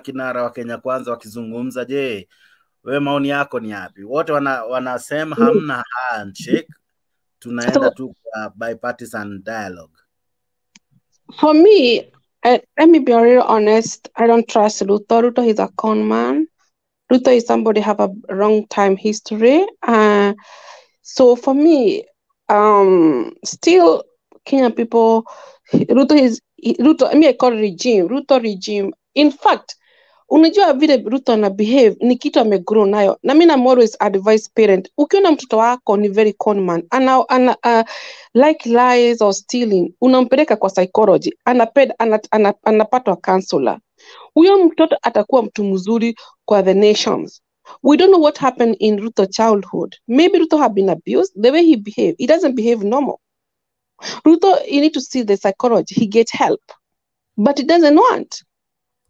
kinara wa Kenya Kwanza wakizungumza, je, wewe maoni yako ni yapi? Wote wanasema hamna handshake, tunaenda tu kwa bipartisan dialogue. For me, let me be real honest, I don't trust Ruto. Ruto is a con man. Ruto is somebody have a wrong time history. So for me, still Kenyan people, Ruto, I mean, I call regime, Ruto regime. In fact, unajua vile Ruto ana behave ni kitu amegrow nayo. Na mimi I'm always advise parent, ukiona mtoto wako ni very con man, like lies or stealing, unampeleka kwa psychology, anapatwa counselor. Huyo mtoto atakuwa mtu mzuri kwa the nations. We don't know what happened in Ruto's childhood. Maybe Ruto have been abused. The way he behave, he doesn't behave normal. Ruto, you need to see the psychology. He gets help, but he doesn't want.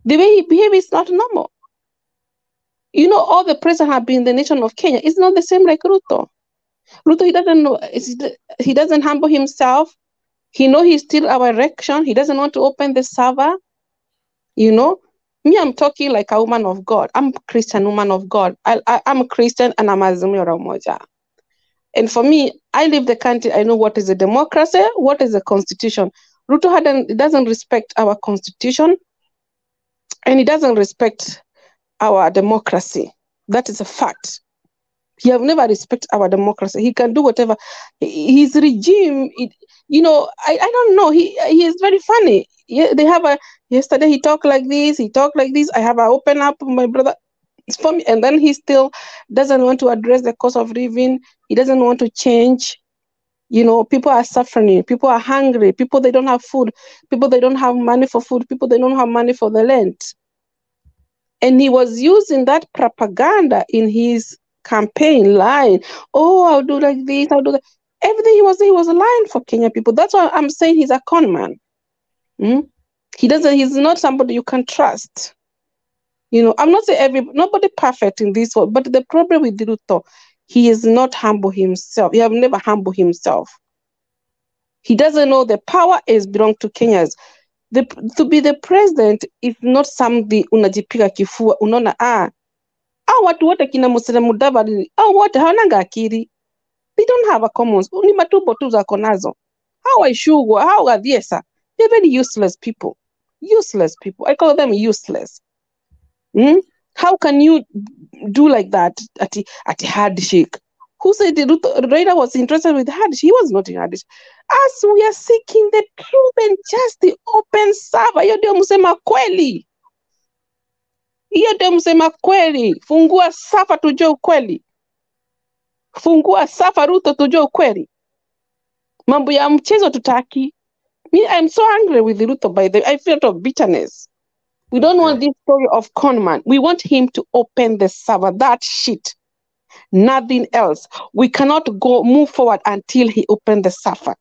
The way he behaves is not normal. You know, all the presidents have been in the nation of Kenya. It's not the same like Ruto. Ruto, he doesn't know. He doesn't humble himself. He know he's still our election. He doesn't want to open the server. You know, me, I'm talking like a woman of God. I'm a Christian woman of God. I'm a Christian and I'm a Azimio la Umoja. And for me, I live the country. I know what is a democracy, what is a constitution. Ruto doesn't respect our constitution, and he doesn't respect our democracy. That is a fact. He have never respected our democracy. He can do whatever. His regime, you know, I don't know. He is very funny. Yeah, yesterday he talked like this. He talked like this. I have a open up my brother. It's for me, and then he still doesn't want to address the cost of living. He doesn't want to change. You know, people are suffering. People are hungry. People, they don't have food. People, they don't have money for food. People, they don't have money for the rent. And he was using that propaganda in his campaign line. Oh, I'll do like this. I'll do that. Everything he was lying for Kenya people. That's why I'm saying he's a con man. He's not somebody you can trust. You know, I'm not saying nobody perfect in this world, but the problem with Ruto, he is not humble himself. He have never humbled himself. He doesn't know the power is belong to Kenyans. To be the president is not something unajipiga kifua, unaona watu wote kina Musele Mudavadi, wote hawananga akili. They don't have a commons. Ni matumbo tu zako nazo. How Ishugwa, how Gadhiesa. They're very useless people. Useless people. I call them useless. How can you do like that at Handshake? Who said Raila was interested with Handshake? He was not in Handshake. As we are seeking the truth and just the open server, hiyo ndio msema kweli. Hiyo ndio msema kweli. Fungua safa tujue ukweli. Fungua safa Ruto tujue ukweli. Mambo ya mchezo tutaki. I'm so angry with Ruto by the way. I feel of bitterness. We don't want this story of conman. We want him to open the server. That shit. Nothing else. We cannot move forward until he opens the server.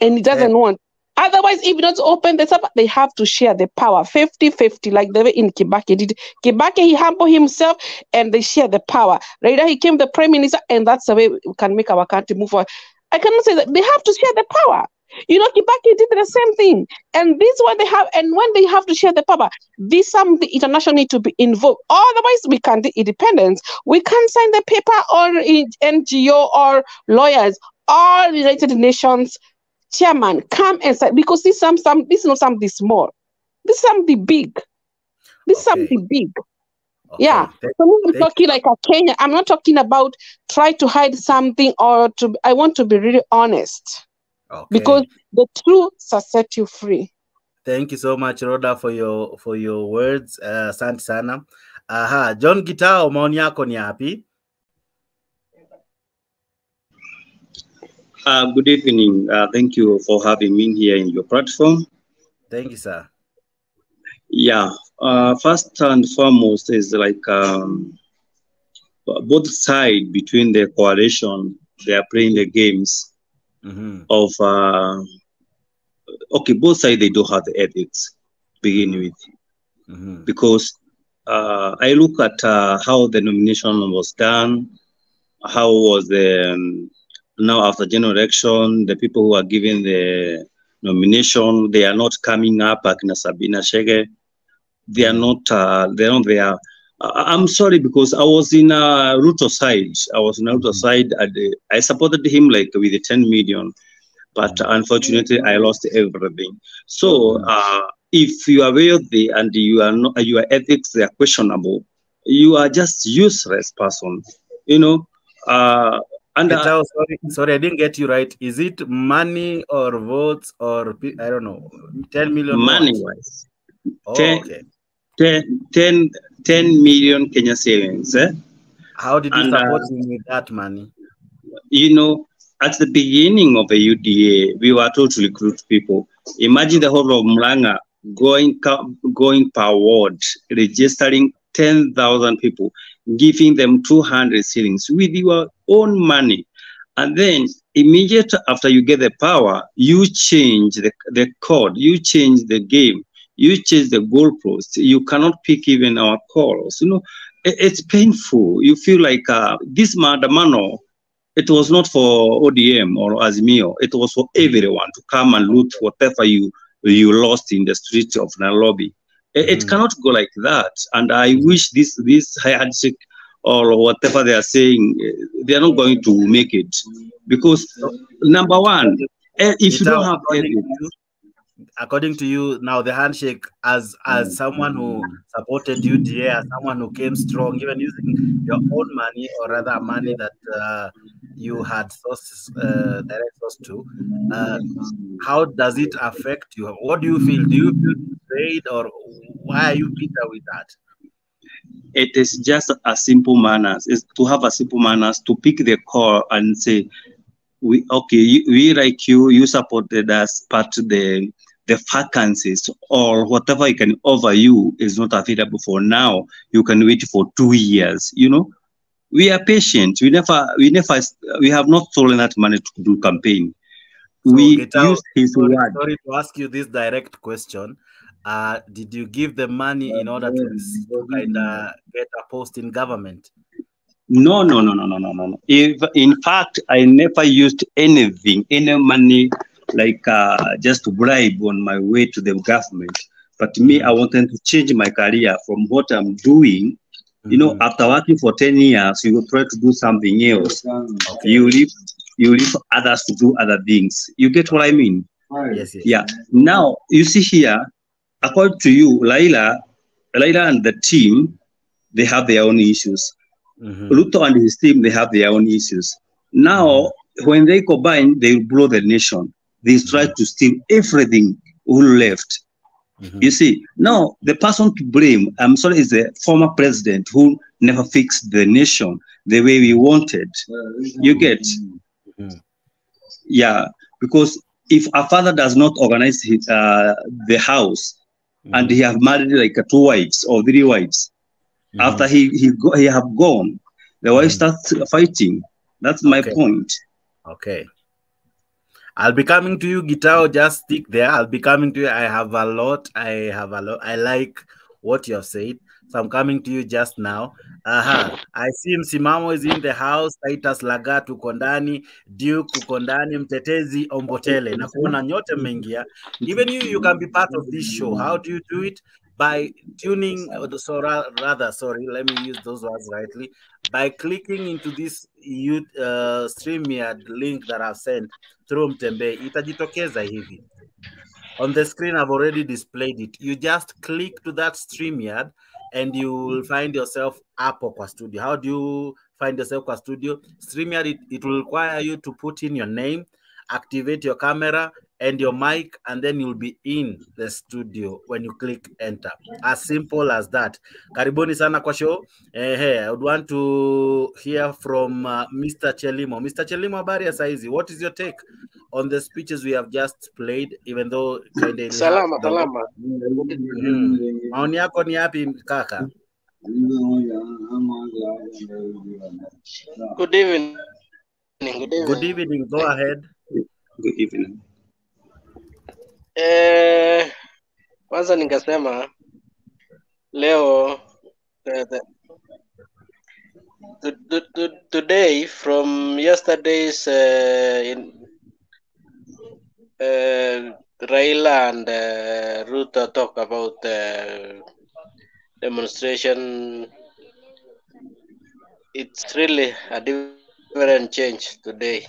And he doesn't want. Otherwise, if he doesn't open the server, they have to share the power. 50-50, like the way in Kibaki did. Kibaki, he humbled himself and they share the power. Right now, he came the prime minister, and that's the way we can make our country move forward. I cannot say that. They have to share the power. You know, Kibaki did the same thing. And this one they have, and when they have to share the power, this the international need to be involved. Otherwise, we can't do independence. We can't sign the paper or NGO or lawyers or United Nations chairman come and say, because this is not something small. This is something big. This is something big. Okay. Yeah. So I'm talking like a Kenya. I'm not talking about try to hide something or I want to be really honest. Okay. Because the truth shall set you free. Thank you so much, Rhoda, for your words. Asante sana. John Gitao, maoni yako ni yapi? Good evening. Thank you for having me here in your platform. Thank you, sir. Yeah. First and foremost is like both sides between the coalition, they are playing the games. Of both sides they don't have the ethics to begin with, because I look at how the nomination was done, how was the now after general election, the people who are giving the nomination, they are not coming up like Sabina Shege. they are not there. I'm sorry, because I was in Ruto side. I was in Ruto side. I supported him like with the 10 million, but unfortunately I lost everything. So if you are wealthy and your ethics are questionable, you are just useless person. You know. And sorry, I didn't get you right. Is it money or votes or I don't know? 10 million money what? wise. Oh, okay. 10 million Kenya savings. How did you support him with that money? You know, at the beginning of the UDA, we were told to recruit people. Imagine the whole of Muranga going per ward, registering 10,000 people, giving them 200 shillings with your own money. And then immediately after you get the power, you change the code, you change the game, you change the goalposts. You cannot pick even our calls. You know, it's painful. You feel like this Mandamano, it was not for ODM or Azimio. It was for everyone to come and loot whatever you lost in the streets of Nairobi. It cannot go like that. And I wish this handshake or whatever they are saying, they are not going to make it. Because number one, if you don't have according to you, now the handshake, as someone who supported UDA, as someone who came strong, even using your own money or rather money that you had sources, direct source to, how does it affect you? What do you feel? Do you feel betrayed, or why are you bitter with that? It is just a simple manners. Is to have a simple manners, to pick the call and say, we like you supported us, but the vacancies or whatever you can offer you is not available for now. You can wait for 2 years. You know, we are patient. We have not stolen that money to do campaign. So, we use his word. Sorry to ask you this direct question. Did you give the money in order to kind of get a post in government? No. If in fact I never used anything, any money like just to bribe on my way to the government. But me, I wanted to change my career from what I'm doing. You know, after working for 10 years, you will try to do something else. Okay. You leave others to do other things. You get what I mean? Yes. Yeah. Now, you see here, according to you, Raila and the team, they have their own issues. Ruto and his team, they have their own issues. Now, when they combine, they will blow the nation. They try to steal everything who left. You see, now the person to blame, I'm sorry, is the former president who never fixed the nation the way we wanted. You get? Yeah, because if a father does not organize the house and he have married like 2 wives or 3 wives, after he have gone, the wife starts fighting. That's my point. Okay. I'll be coming to you, Gitao. Just stick there. I'll be coming to you. I have a lot. I like what you have said. So I'm coming to you just now. I see Msimamo is in the house. Titus Lagat uko ndani, Duke uko ndani, Mtetezi Ombotele. Na kuona nyote mmeingia. Even you can be part of this show. How do you do it? By tuning, sorry, let me use those words rightly. By clicking into this StreamYard link that I've sent through Mutembei, itajitokeza hivi. On the screen, I've already displayed it. You just click to that StreamYard and you will find yourself hapo kwa studio. How do you find yourself kwa studio? StreamYard, it will require you to put in your name, activate your camera and your mic, and then you'll be in the studio when you click enter. As simple as that. Karibuni sana kwa show. I would want to hear from Mr. Chelimo. Mr. Chelimo, habari ya saizi. What is your take on the speeches we have just played, even though kind of salama. Maoni yako ni yapi kaka? Good evening. Good evening. Go ahead. Good evening. Kwanza ningesema leo today from yesterday's Raila and Ruto talk about demonstration, it's really a different change today.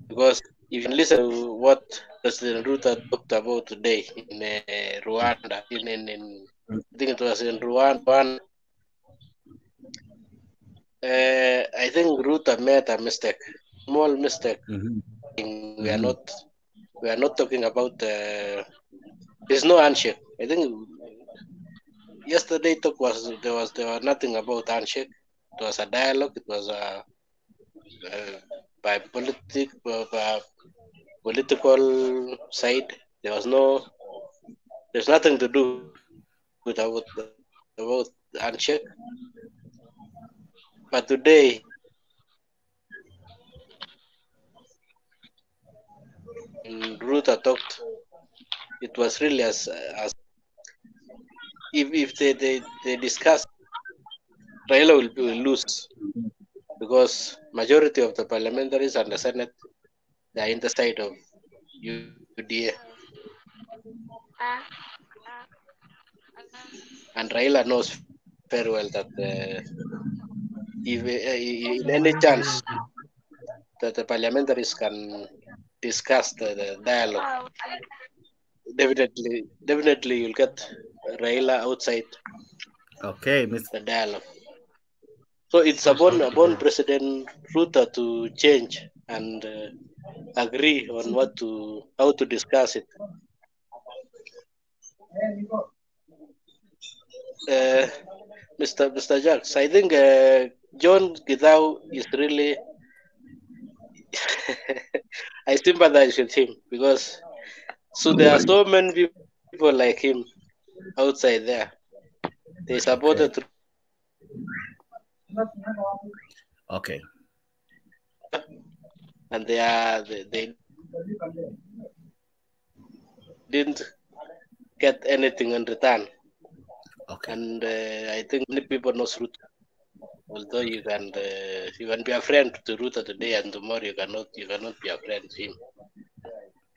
Because if you listen to what President Ruto talked about today in Rwanda, I think it was in Rwanda. I think Ruto made a mistake, small mistake. We are not talking about. There's no handshake. I think yesterday talk there was nothing about handshake. It was a dialogue. It was a by political side. There's nothing to do with about handshake. But today, Ruto talked. It was really as if they discuss, Raila will lose because majority of the parliamentaries and the Senate, they are in the side of UDA. And Raila knows very well that if in any chance that the parliamentaries can discuss the dialogue, definitely you'll get Raila outside the dialogue. So it's upon President Ruto to change and agree on how to discuss it. Mr. Jacks, I think John Githau is really I sympathize with him because there are so many people like him outside there. They supported Okay. And they didn't get anything in return. Okay. And I think many people know Ruto. Although you can be a friend to Ruto today and tomorrow you cannot be a friend to him.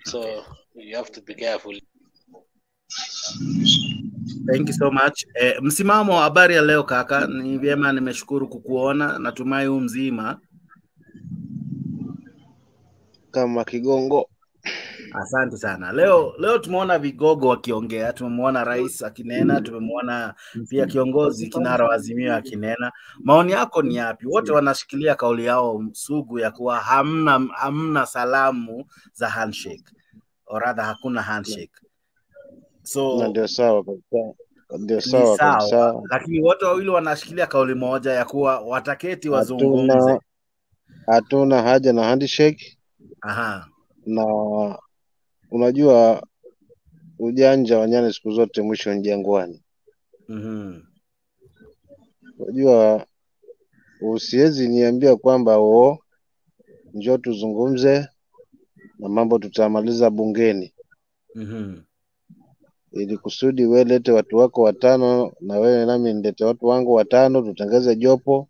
So you have to be careful. Thank you so much. Msimamo, habari ya leo kaka, ni vyema, nimeshukuru kukuona, natumai mzima. Kama kigongo. Asante sana. Leo tumeona vigogo wakiongea, tumemwona rais akinena, tumemwona pia kiongozi kinara wa Azimio akinena. Maoni yako ni yapi? Wote wanashikilia kauli yao sugu ya kuwa hamna salamu za handshake. Or rather hakuna handshake. So ndio sawa kabisa. Ndio sawa kabisa. Lakini wote wawili wanashikilia kauli moja ya kuwa wataketi wazungumze. Hatuna haja na handshake. Aha. Na unajua ujanja wa nyani siku zote mwisho ni jangwani. Unajua usiwezi niambia kwamba njoo tuzungumze na mambo tutamaliza bungeni. Ili kusudi wewe lete watu wako 5 na wewe nami nilete watu wangu 5, tutangeze jopo.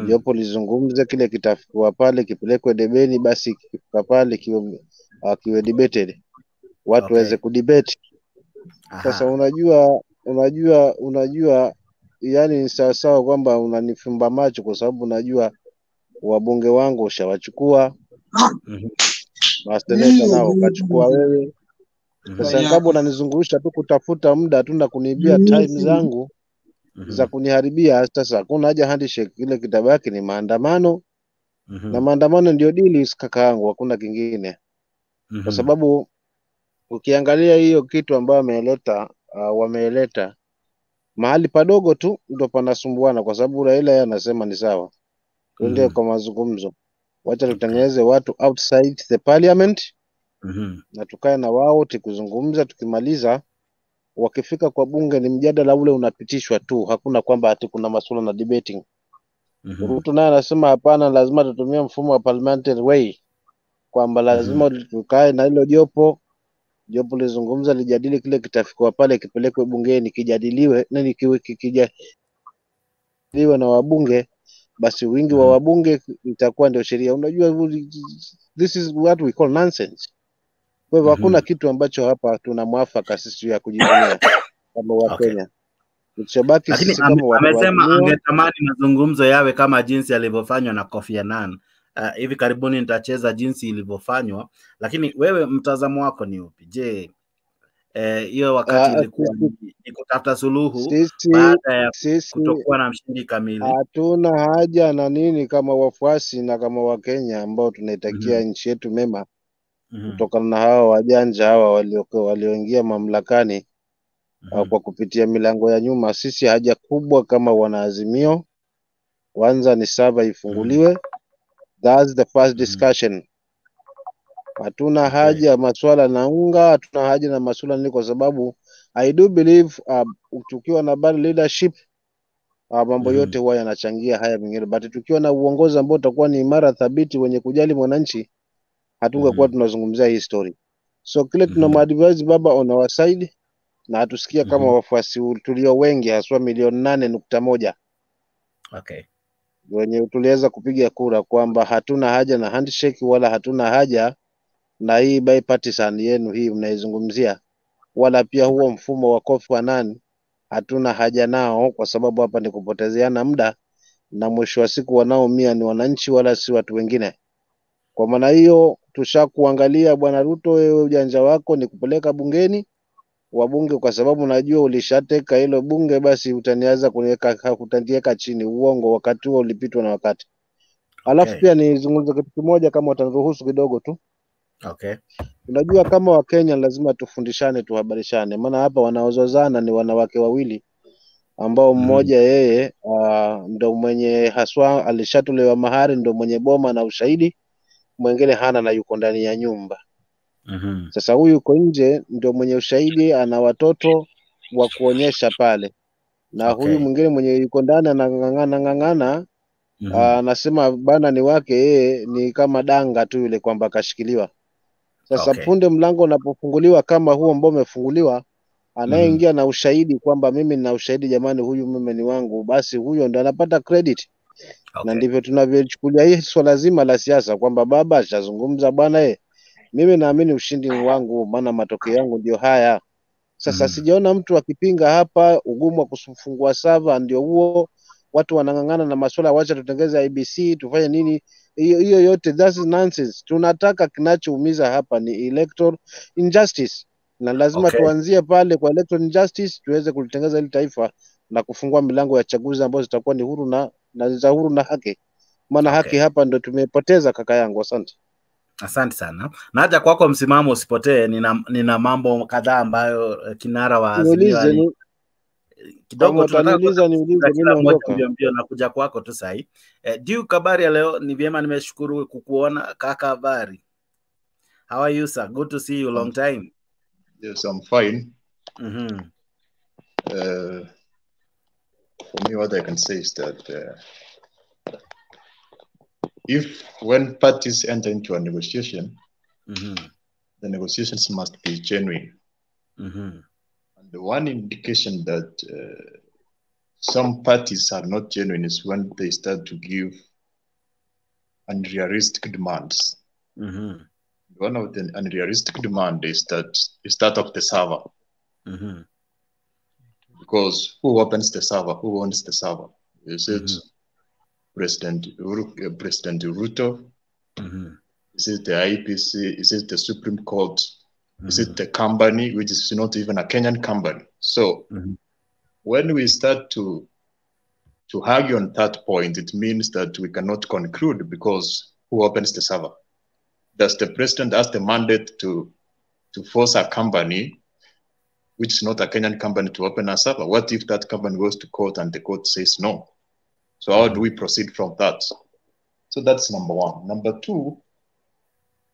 Jopo lizungumze, kile kitafikwa pale kipelekwe debeni, basi kifika pale kiwe debated. Watu waweze kudebate. Sasa unajua yani ni sawa kwamba unanifumba macho kwa sababu unajua wabunge wangu ushawachukua. Maseneta nao ukachukua wewe. Sasa kama unanizungusha tu kutafuta muda tu na kunibia time zangu za kuniharibia, sasa hakuna haja handshake. Ile kitabaki ni maandamano. Na maandamano ndio dili kaka yangu, hakuna kingine. Kwa sababu ukiangalia hiyo kitu ambayo wameeleta mahali padogo tu ndio panasumbuana, kwa sababu Raila yeye anasema ni sawa. Twende kwa mazungumzo. Wacha tutengeneze watu outside the parliament. Na tukae na wao tukizungumza, tukimaliza wakifika kwa bunge ni mjadala ule unapitishwa tu, hakuna kwamba ati kuna masuala na debating. Ruto naye anasema hapana, lazima tutumie mfumo wa parliamentary way, kwamba lazima tukae na hilo jopo lizungumza, lijadili kile kitafikwa pale, kipelekwe bungeni, kijadiliwe na wabunge, basi wingi wa wabunge itakuwa ndio sheria. Unajua this is what we call nonsense. Kwa hivyo hakuna kitu ambacho hapa tuna mwafaka sisi ya kujivunia kama wa Kenya. Kilichobaki Lakini sisi kama watu amesema Azimio, angetamani mazungumzo yawe kama jinsi yalivyofanywa na Kofi Annan. Hivi karibuni nitacheza jinsi ilivyofanywa, lakini wewe mtazamo wako ni upi? Je, hiyo wakati ilikuwa ni kutafuta suluhu baada ya kutokuwa na mshindi kamili? Hatuna haja na nini kama wafuasi na kama Wakenya ambao tunaitakia nchi yetu mema kutokana na hawa wajanja hawa walioingia mamlakani kwa kupitia milango ya nyuma. Sisi haja kubwa kama wanaazimio, kwanza ni sava ifunguliwe. That's the first discussion. Hatuna haja maswala na unga, hatuna haja na maswala nini, kwa sababu I do believe tukiwa na bad leadership mambo yote huwa yanachangia haya mengine, but tukiwa na uongozi ambao utakuwa ni imara thabiti wenye kujali mwananchi, hatungekuwa tunazungumzia hii story. So kile tunamadvise baba on our side, na hatusikia kama wafuasi tulio wengi haswa 8.1 million wenye tuliweza kupiga kura kwamba hatuna haja na handshake wala hatuna haja na hii bipartisan yenu hii mnaizungumzia, wala pia huo mfumo wa Kofi Annan hatuna haja nao, kwa sababu hapa ni kupotezeana muda na mwisho wa siku wanaoumia ni wananchi wala si watu wengine. Kwa maana hiyo tushakuangalia bwana Ruto, wewe ujanja wako ni kupeleka bungeni wabunge, kwa sababu najua ulishateka hilo bunge, basi utanianza kutaniweka chini. Uongo, wakati huo ulipitwa na wakati. Alafu pia nizungumze kitu kimoja kama utaniruhusu kidogo tu. Unajua kama Wakenya lazima tufundishane, tuhabarishane, maana hapa wanaozozana ni wanawake wawili ambao mmoja yeye ndo mwenye haswa alishatolewa mahari, ndo mwenye boma na ushahidi, mwingine hana na yuko ndani ya nyumba. Sasa huyu yuko nje ndo mwenye ushahidi, ana watoto wa kuonyesha pale, na huyu mwingine mwenye yuko ndani anang'ang'ana anasema bana ni wake yeye, ni kama danga tu yule kwamba akashikiliwa. Sasa punde mlango unapofunguliwa kama huo ambao umefunguliwa, anayeingia na ushahidi kwamba mimi nina ushahidi jamani, huyu mume ni wangu, basi huyo ndo anapata credit. Na ndivyo tunavyochukulia hii swala zima la siasa, kwamba baba ashazungumza bwana, mimi naamini ushindi ni wangu, maana matokeo yangu ndio haya. Sasa sijaona mtu akipinga hapa. Ugumu wa kufungua sava ndio huo, watu wanang'ang'ana na masuala, wacha tutengeze IBC tufanye nini. Hiyo yote that's nonsense. Tunataka kinachoumiza hapa ni electoral injustice, na lazima tuanzie pale kwa electoral injustice tuweze kulitengeza hili taifa na kufungua milango ya chaguzi ambazo zitakuwa ni huru na za huru na haki, maana haki hapa ndo tumepoteza kaka yangu. Asante sana. Naja kwako msimamo usipotee. Nina mambo kadhaa ambayo kinara wa Azimio kidogo tunataka niulize mimi naondoka. Mbio nakuja kwako tu sasa. Diu Kabari leo ni vyema, nimeshukuru kukuona kaka. Habari? How are you sir? Good to see you, long time. Yes, I'm fine. For me, what I can say is that when parties enter into a negotiation, the negotiations must be genuine. And the one indication that some parties are not genuine is when they start to give unrealistic demands. One of the unrealistic demands is that of the server. Because who opens the server? Who owns the server? Is it President Ruto? Is it the IPC? Is it the Supreme Court? Is it the company, which is not even a Kenyan company? So when we start to argue on that point, it means that we cannot conclude, because who opens the server? Does the president have the mandate to force a company, which is not a Kenyan company, to open a server? What if that company goes to court and the court says no? So how do we proceed from that? So that's number one. Number two,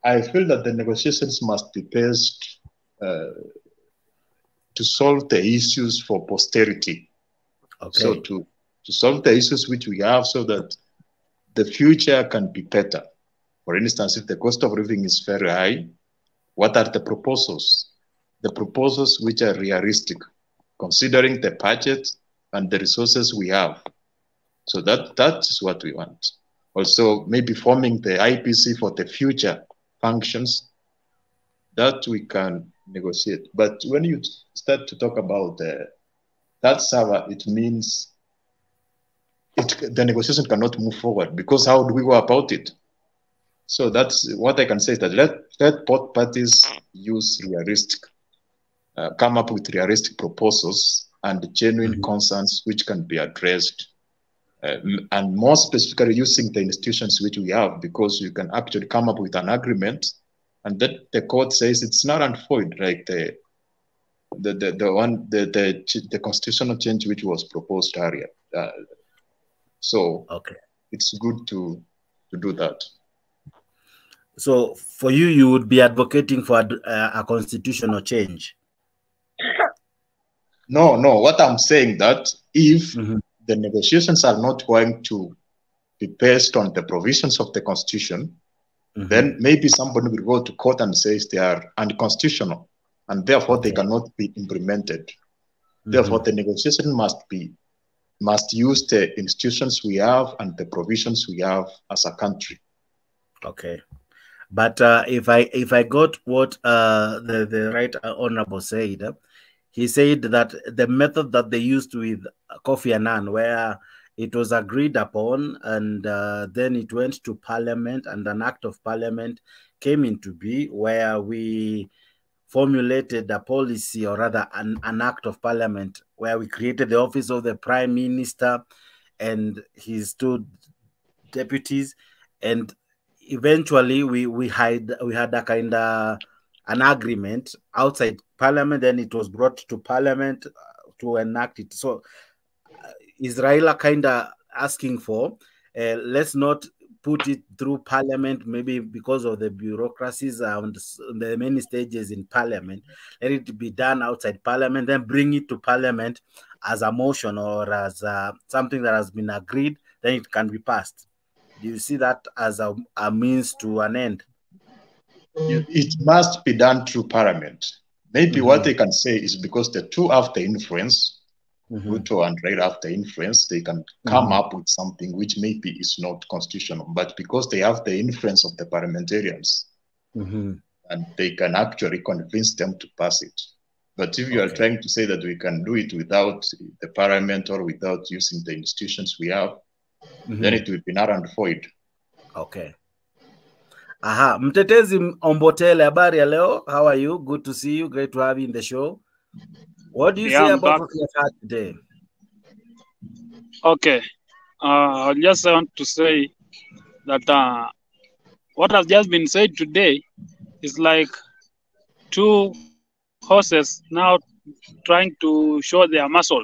I feel that the negotiations must be based to solve the issues for posterity. So to solve the issues which we have, so that the future can be better. For instance, if the cost of living is very high, what are the proposals? The proposals which are realistic, considering the budget and the resources we have. So that is what we want. Also, maybe forming the IPC for the future functions, that we can negotiate. But when you start to talk about that server, it means the negotiation cannot move forward, because how do we go about it? So that's what I can say, is that let both parties use realistic, come up with realistic proposals and genuine concerns which can be addressed. And more specifically using the institutions which we have, because you can actually come up with an agreement, and that the court says it's not and void, like the constitutional change which was proposed earlier. So okay, it's good to do that. So for you, you would be advocating for a constitutional change? No. What I'm saying, that if the negotiations are not going to be based on the provisions of the Constitution, then maybe somebody will go to court and says they are unconstitutional, and therefore they cannot be implemented. Therefore, the negotiation must use the institutions we have and the provisions we have as a country. Okay, but if I got what the right honorable said, he said that the method that they used with Kofi Annan, where it was agreed upon and then it went to Parliament, and an act of Parliament came into be where we formulated a policy, or rather an act of Parliament, where we created the office of the Prime Minister and his two deputies, and eventually we had a kind of an agreement outside Parliament. Then it was brought to Parliament to enact it. So is Raila kind of asking for let's not put it through Parliament, maybe because of the bureaucracies and the many stages in Parliament, let it be done outside Parliament, then bring it to Parliament as a motion or as something that has been agreed, then it can be passed. Do you see that as a means to an end? It must be done through Parliament. Maybe what they can say is because the two have the influence, Ruto and Raila have the influence, they can come up with something which maybe is not constitutional, but because they have the influence of the parliamentarians, and they can actually convince them to pass it. But if you are trying to say that we can do it without the Parliament or without using the institutions we have, then it will be null and void. Okay. Aha, Mtetezi Ombotele, habari ya leo. How are you? Good to see you. Great to have you in the show. What do you say about what we have had today? Okay. I just want to say that what has just been said today is like two horses now trying to show their muscle.